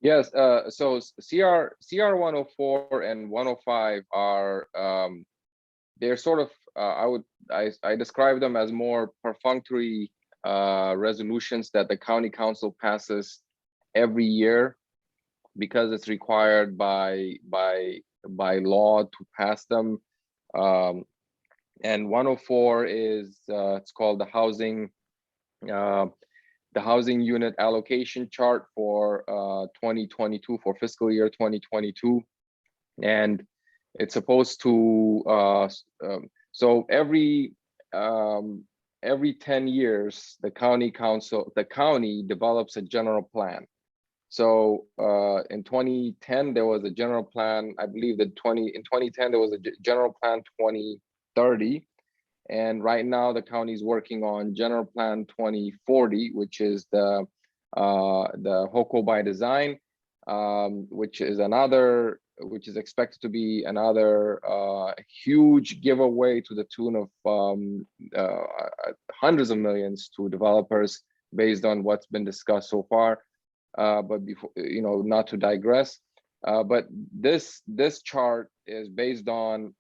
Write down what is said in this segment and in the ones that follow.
Yes, so CR 104 and 105 are they're sort of I describe them as more perfunctory resolutions that the county council passes every year because it's required by law to pass them. And 104 is it's called the housing unit allocation chart for 2022, for fiscal year 2022. And it's supposed to so every 10 years the county develops a general plan. So in 2010 there was a general plan. I believe that in 2010 there was a general plan 2030, and right now the county is working on general plan 2040, which is the HOCO by design, which is expected to be another huge giveaway to the tune of hundreds of millions to developers based on what's been discussed so far. But before, not to digress, but this chart is based on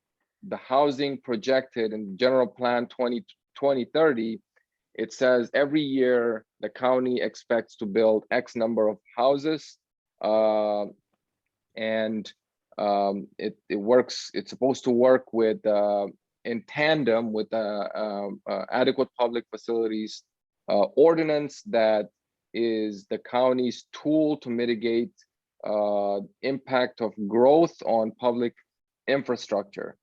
the housing projected in general plan 2030. It says every year the county expects to build X number of houses, and it's supposed to work with in tandem with the Adequate Public Facilities Ordinance that is the county's tool to mitigate impact of growth on public infrastructure.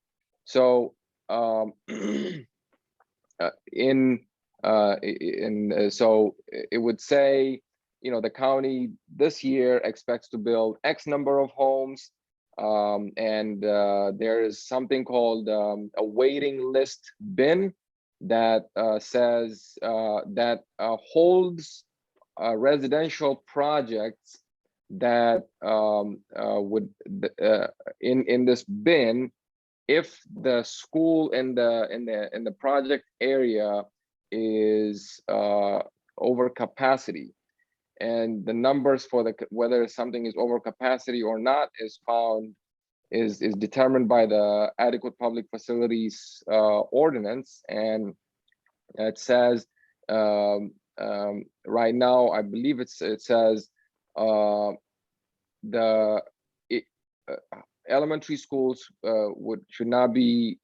So so it would say, the county this year expects to build X number of homes, and there is something called a waiting list bin that says that holds residential projects that would in this bin if the school in the project area is over capacity, and the numbers for whether something is over capacity or not is determined by the Adequate Public Facilities Ordinance. And it says right now, I believe it says the elementary schools should not be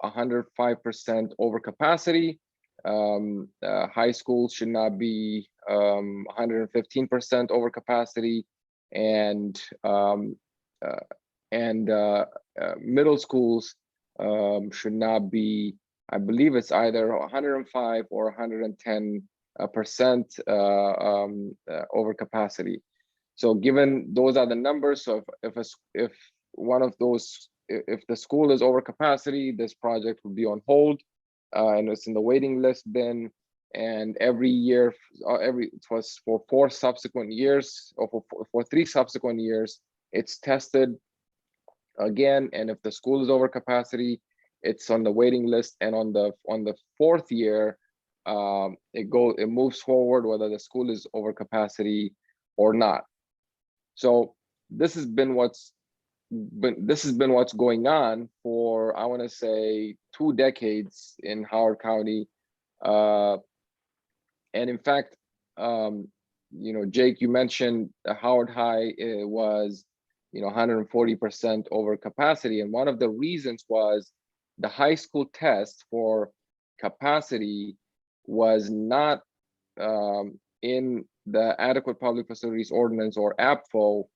105% over capacity. High schools should not be 115% over capacity, and middle schools should not be, I believe it's either 105 or 110% over capacity. So given those are the numbers, so if one of those, if the school is over capacity, this project would be on hold, and it's in the waiting list bin. And every year, it was for 4 subsequent years, or for 3 subsequent years, it's tested again. And if the school is over capacity, it's on the waiting list. And on the 4th year, it moves forward whether the school is over capacity or not. So this has been what's going on for, I want to say, 2 decades in Howard County. And in fact, Jake, you mentioned Howard High was 140% over capacity, and one of the reasons was the high school test for capacity was not in the Adequate Public Facilities Ordinance, or APFO,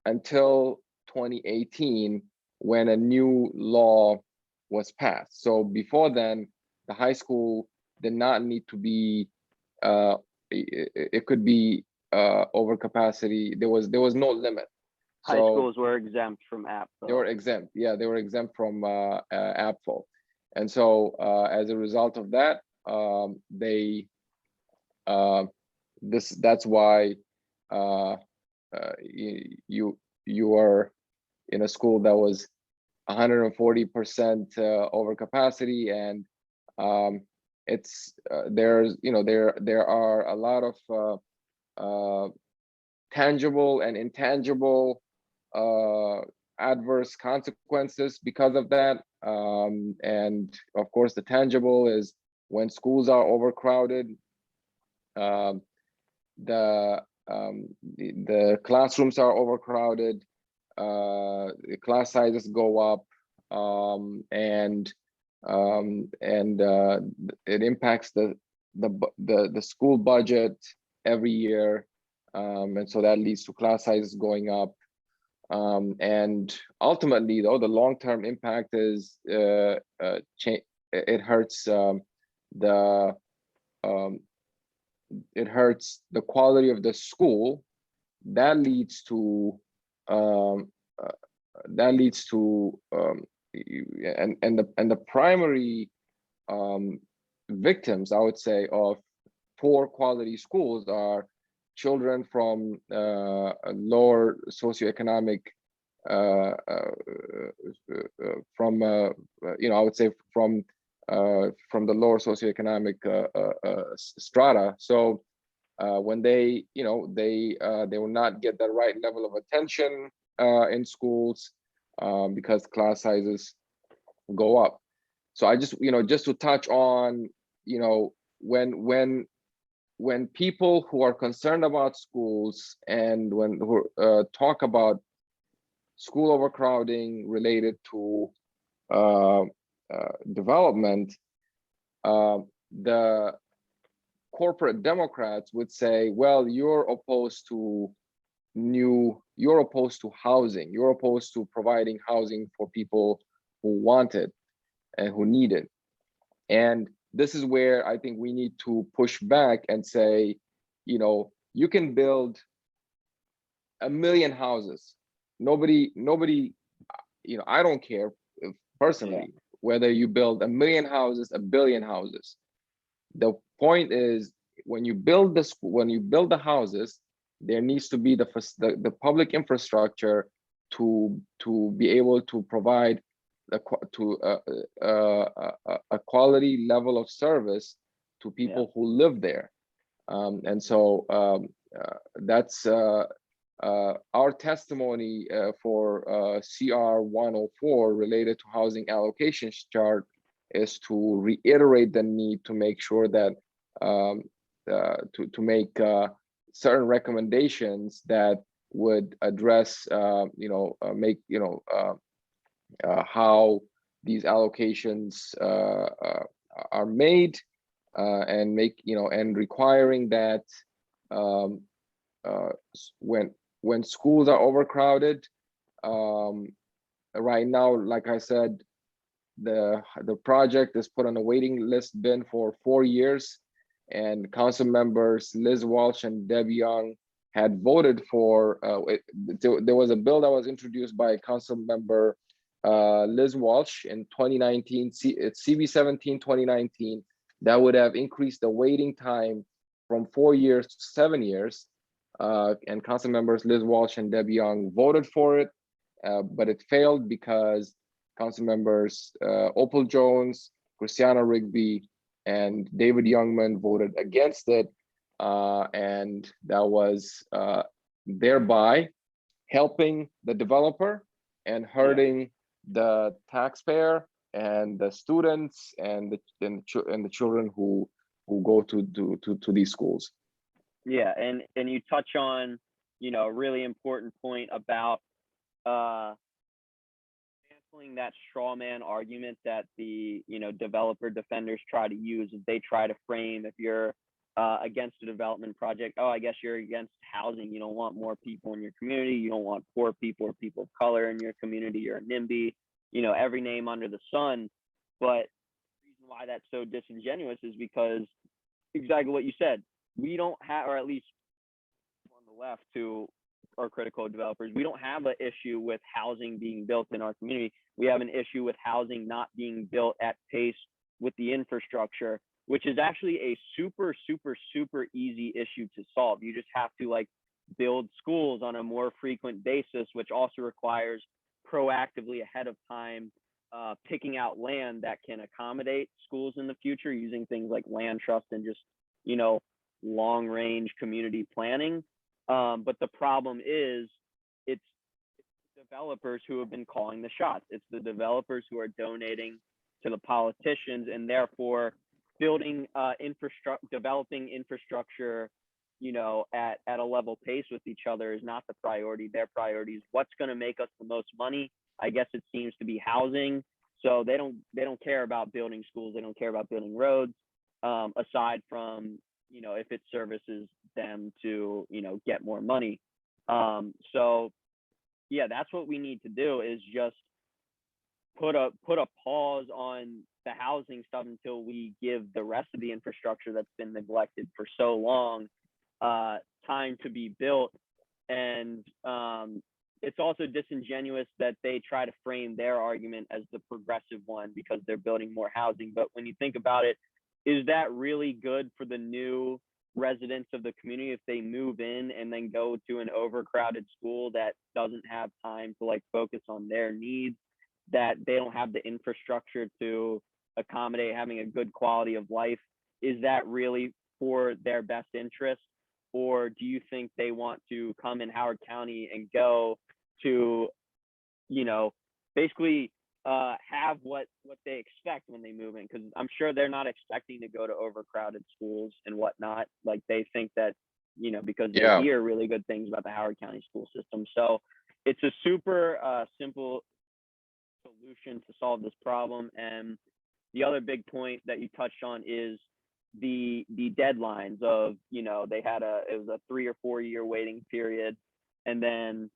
until 2018, when a new law was passed. So before then, the high school did not need to be, it could be over capacity. There was no limit. High schools were exempt from APFO. They were exempt. Yeah, they were exempt from APFO. And so as a result of that, that's why you are in a school that was 140% over capacity, and it's there are a lot of tangible and intangible adverse consequences because of that. And of course, the tangible is when schools are overcrowded, the classrooms are overcrowded, the class sizes go up, and it impacts the school budget every year, and so that leads to class sizes going up. And ultimately, though, the long-term impact is it hurts it hurts the quality of the school. That leads to and the primary victims, I would say, of poor quality schools are children from lower socioeconomic, from I would say from the lower socioeconomic strata. So when they will not get the right level of attention in schools because class sizes go up. So I just just to touch on when people who are concerned about schools and who talk about school overcrowding related to development, the corporate Democrats would say, well, you're opposed to housing, you're opposed to providing housing for people who want it and who need it. And this is where I think we need to push back and say, you can build 1 million houses. Nobody, I don't care personally whether you build 1 million houses, 1 billion houses. The point is, when you build the houses, there needs to be the public infrastructure to be able to provide a quality level of service to people who live there. And so that's our testimony for CR 104 related to housing allocation chart is to reiterate the need to make sure that to make certain recommendations that would address how these allocations are made, and and requiring that when schools are overcrowded, right now, like I said, the project is put on a waiting list bin for 4 years, and council members Liz Walsh and Deb Young had voted for there was a bill that was introduced by council member Liz Walsh in 2019, it's CB 17 2019, that would have increased the waiting time from 4 years to 7 years, and council members Liz Walsh and Deb Young voted for it, but it failed because council members Opal Jones, Christiana Rigby, and David Youngman voted against it, and that was thereby helping the developer and hurting the taxpayer and the students and the children who go to these schools. Yeah, and you touch on a really important point about canceling that straw man argument that the developer defenders try to use. If they try to frame, if you're against a development project, oh, I guess you're against housing, you don't want more people in your community, you don't want poor people or people of color in your community, you're a NIMBY, every name under the sun. But the reason why that's so disingenuous is because exactly what you said, we don't have, or at least on the left who are critical of developers, we don't have an issue with housing being built in our community. We have an issue with housing not being built at pace with the infrastructure, which is actually a super, super, super easy issue to solve. You just have to build schools on a more frequent basis, which also requires proactively ahead of time picking out land that can accommodate schools in the future using things like land trust and just long range community planning. But the problem is, it's developers who have been calling the shots. It's the developers who are donating to the politicians, and therefore building developing infrastructure, at a level pace with each other is not the priority. Their priority is what's going to make us the most money. I guess it seems to be housing. So they don't care about building schools. They don't care about building roads, aside from, if it services them to, get more money. So yeah, that's what we need to do, is just put a pause on the housing stuff until we give the rest of the infrastructure that's been neglected for so long time to be built. And it's also disingenuous that they try to frame their argument as the progressive one because they're building more housing. But when you think about it, is that really good for the new residents of the community if they move in and then go to an overcrowded school that doesn't have time to focus on their needs, that they don't have the infrastructure to accommodate having a good quality of life? Is that really for their best interest? Or do you think they want to come in Howard County and go to, basically have what they expect when they move in? Because I'm sure they're not expecting to go to overcrowded schools and whatnot. They think that, because they hear really good things about the Howard County school system. So it's a super simple solution to solve this problem. And the other big point that you touched on is the deadlines of, it was a 3 or 4 year waiting period. And then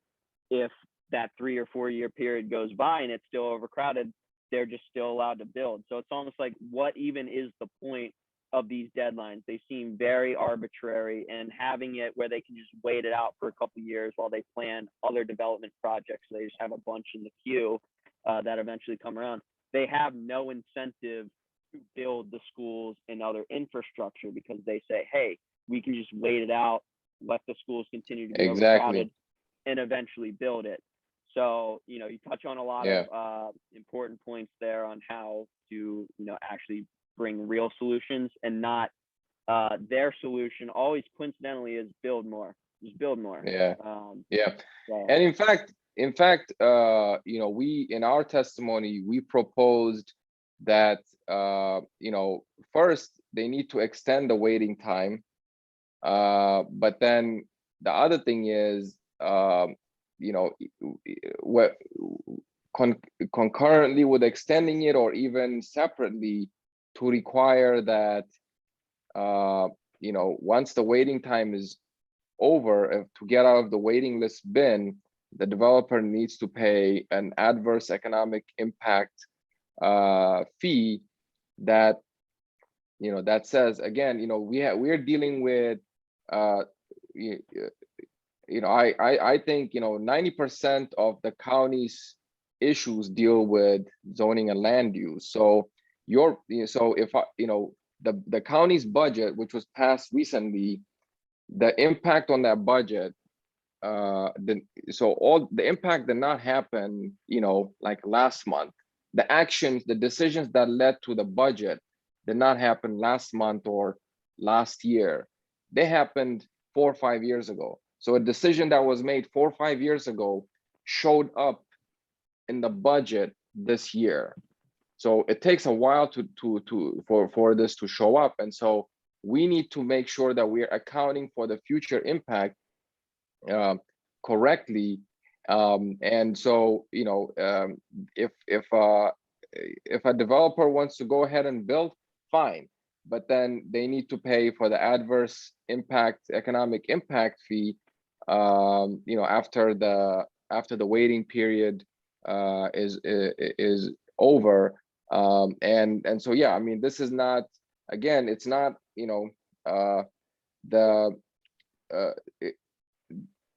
if that 3 or 4 year period goes by and it's still overcrowded, they're just still allowed to build. So it's almost like, what even is the point of these deadlines? They seem very arbitrary, and having it where they can just wait it out for a couple of years while they plan other development projects. So they just have a bunch in the queue that eventually come around. They have no incentive to build the schools and other infrastructure because they say, hey, we can just wait it out, let the schools continue to be overcrowded, and eventually build it. So, you touch on a lot of important points there on how to, actually bring real solutions, and not their solution always coincidentally is build more, just build more. So. And in fact, we, in our testimony, we proposed that, first they need to extend the waiting time. But then the other thing is, what concurrently with extending it, or even separately, to require that, once the waiting time is over, to get out of the waiting list bin, the developer needs to pay an adverse economic impact fee that, that says, again, we're dealing with, I think, 90% of the county's issues deal with zoning and land use. So if the county's budget, which was passed recently, the impact on that budget, all the impact did not happen, last month. The decisions that led to the budget did not happen last month or last year. They happened 4 or 5 years ago. So a decision that was made 4 or 5 years ago showed up in the budget this year. So it takes a while for this to show up. And so we need to make sure that we're accounting for the future impact correctly. And so, if a developer wants to go ahead and build, fine, but then they need to pay for the adverse economic impact fee, after the waiting period is over. And so, yeah, I mean, this is not, again, it's not,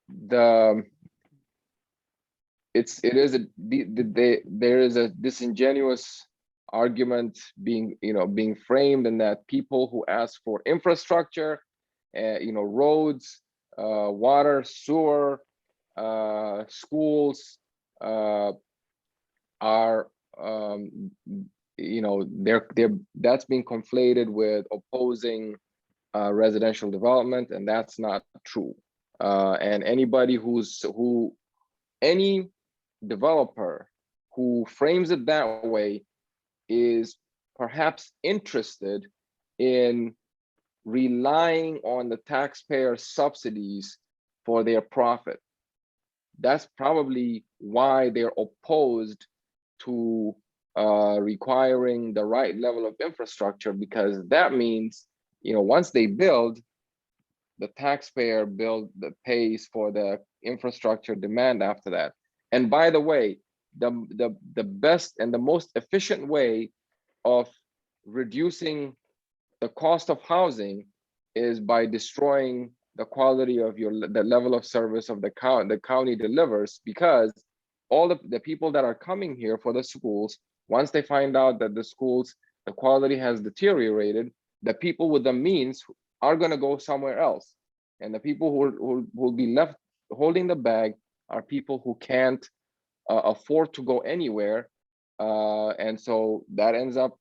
there is a disingenuous argument being framed, in that people who ask for infrastructure, roads, water, sewer, schools, are that's being conflated with opposing residential development, and that's not true. And anybody any developer who frames it that way is perhaps interested in relying on the taxpayer subsidies for their profit. That's probably why they're opposed to requiring the right level of infrastructure, because that means, once they build, the taxpayer pays for the infrastructure demand after that. And by the way, the best and the most efficient way of reducing the cost of housing is by destroying the quality of the level of service of the county delivers, because all the people that are coming here for the schools, once they find out that the quality has deteriorated, the people with the means are going to go somewhere else, and the people who will be left holding the bag are people who can't afford to go anywhere, and so that ends up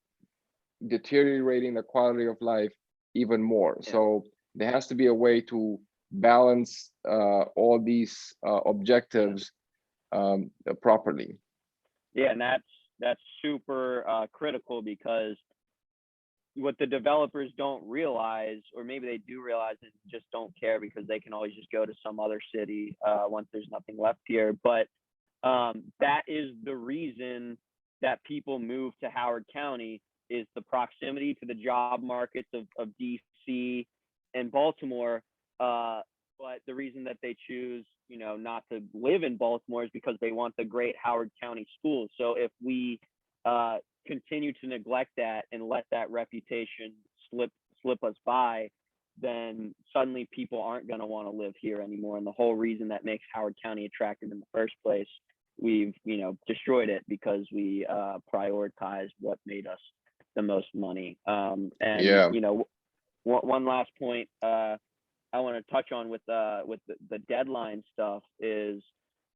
deteriorating the quality of life even more. Yeah. So there has to be a way to balance all these objectives properly. Yeah, and that's super critical, because what the developers don't realize, or maybe they do realize and just don't care because they can always just go to some other city once there's nothing left here. But that is the reason that people move to Howard County, is the proximity to the job markets of DC and Baltimore. But the reason that they choose, not to live in Baltimore is because they want the great Howard County schools. So if we continue to neglect that and let that reputation slip us by, then suddenly people aren't going to want to live here anymore. And the whole reason that makes Howard County attractive in the first place, we've destroyed it because we prioritized what made us the most money. And Yeah. One last point I want to touch on with the deadline stuff is,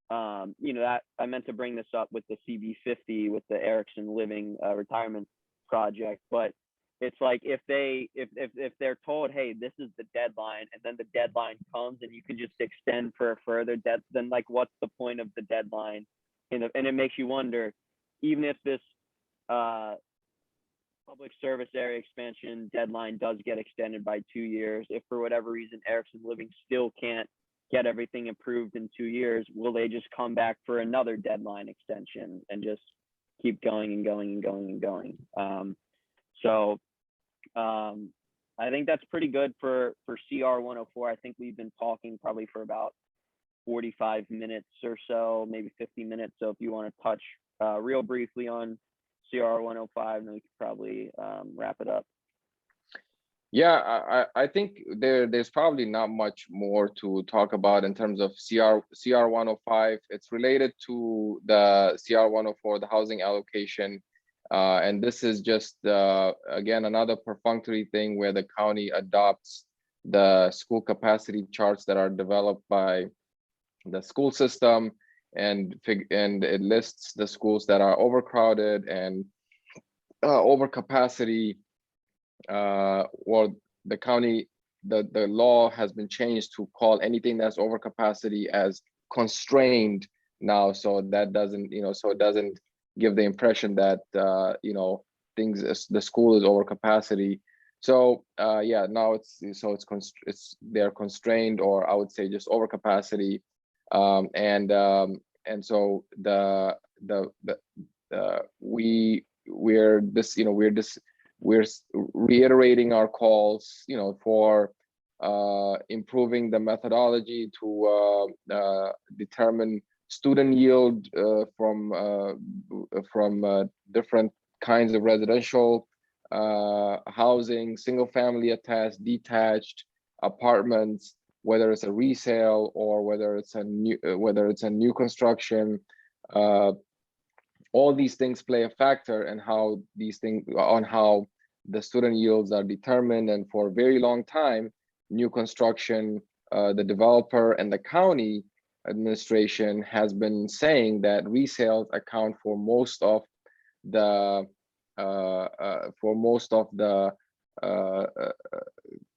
that I meant to bring this up with the CB50 with the Erickson Living retirement project, but it's like if they're told, hey, this is the deadline, and then the deadline comes and you can just extend for a further then like what's the point of the deadline? And it makes you wonder, even if this public service area expansion deadline does get extended by 2 years, if for whatever reason Erickson Living still can't get everything approved in 2 years, will they just come back for another deadline extension and just keep going and going and going and going? So I think that's pretty good for CR 104. I think we've been talking probably for about 45 minutes or so, maybe 50 minutes. So if you want to touch real briefly on CR 105, then we could probably wrap it up. Yeah, I think there's probably not much more to talk about in terms of CR 105. It's related to the CR 104, the housing allocation. And this is just, again, another perfunctory thing where the county adopts the school capacity charts that are developed by the school system, and it lists the schools that are overcrowded and overcapacity, or the county, the law has been changed to call anything that's overcapacity as constrained now. So that doesn't, so it doesn't give the impression that, the school is overcapacity. So yeah, now they're constrained, or I would say just overcapacity. And so we're reiterating our calls, for improving the methodology to determine student yield from different kinds of residential housing, single family attached, detached apartments, whether it's a resale or whether it's a new construction. All these things play a factor in how the student yields are determined. And for a very long time, new construction, the developer and the county administration has been saying that resales account for most of the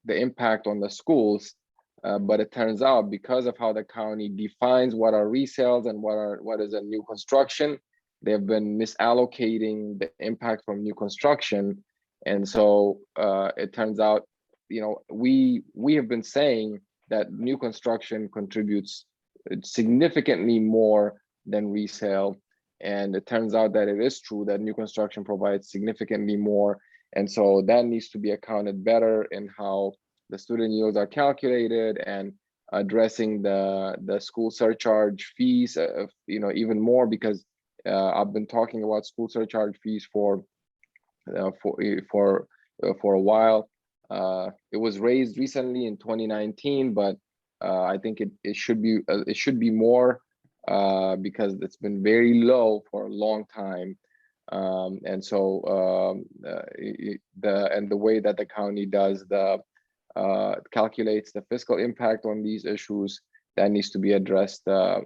impact on the schools. But it turns out, because of how the county defines what are resales and what is a new construction, they've been misallocating the impact from new construction. And so it turns out, we have been saying that new construction contributes significantly more than resale. And it turns out that it is true that new construction provides significantly more. And so that needs to be accounted better in how the student yields are calculated, and addressing the school surcharge fees, even more, because I've been talking about school surcharge fees for a while. It was raised recently in 2019, but I think it should be more, because it's been very low for a long time. And so the way that the county does calculates the fiscal impact on these issues, that needs to be addressed as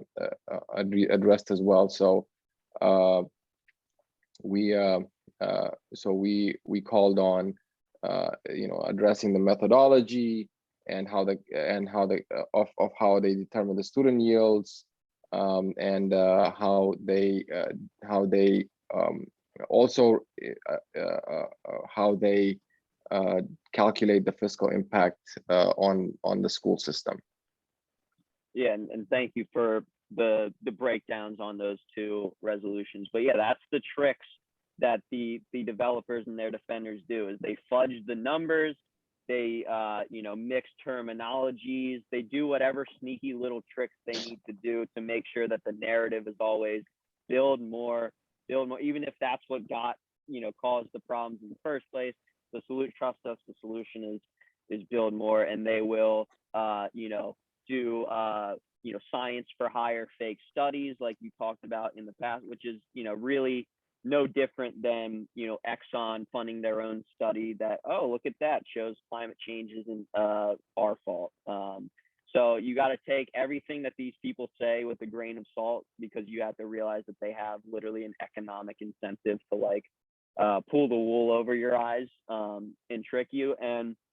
well. So we called on addressing the methodology and how they determine the student yields, and how they also how they calculate the fiscal impact on the school system. Yeah, and thank you for the breakdowns on those two resolutions. But yeah, that's the tricks that the developers and their defenders do, is they fudge the numbers, they mix terminologies, they do whatever sneaky little tricks they need to do to make sure that the narrative is always build more, even if that's what caused the problems in the first place. Trust us, the solution is build more, and they will do science for hire fake studies like you talked about in the past, which is really no different than Exxon funding their own study that, oh, look at that, shows climate change isn't our fault. So you got to take everything that these people say with a grain of salt, because you have to realize that they have literally an economic incentive to pull the wool over your eyes and trick you. And